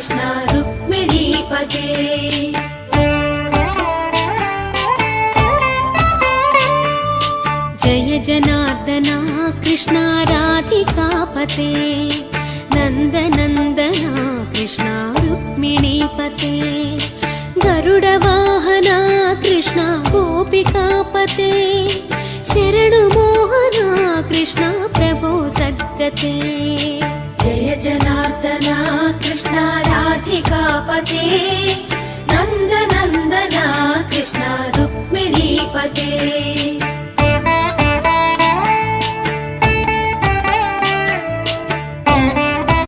कृष्ण रुक्मिणीपते। जय जनार्दना कृष्ण राधिकापते नन्दनन्दना कृष्ण रुक्मिणीपते। गरुडवाहना कृष्ण गोपिकापते शरणु मोहना कृष्ण प्रभो सद्गते। जय जनार्दना कृष्ण राधिकापते नन्दनन्दना कृष्ण रुक्मिणीपते।